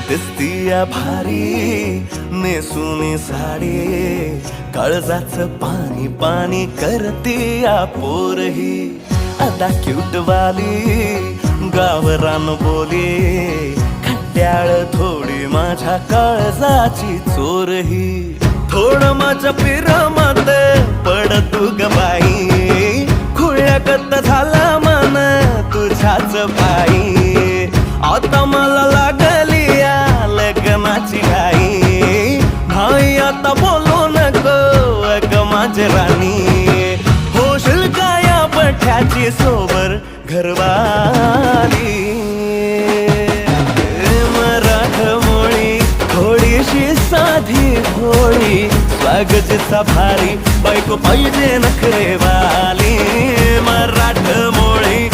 दिसतीया भारी नेसूनी साडी, काळजाचं पाणी पाणी करतीया पोरही. आता क्यूट वाली गावरान बोली, खट्याळ थोडी माझ्या काळजाची चोरही. थोडं माझ्या पिरामात पड तू ग बाई, खुळ्यागत झाला मन तुझ्याच पायी. आता मला लागली या लग्नाची घाई, भाई आता बोलू नको अग माझी राणी. होशील का या पठ्याची सोबर घरवाली. मराठमोळी थोडीशी साधी भोळी, स्वागताचा भारी बायको पाहिजे नखरेवाली. मराठमोळी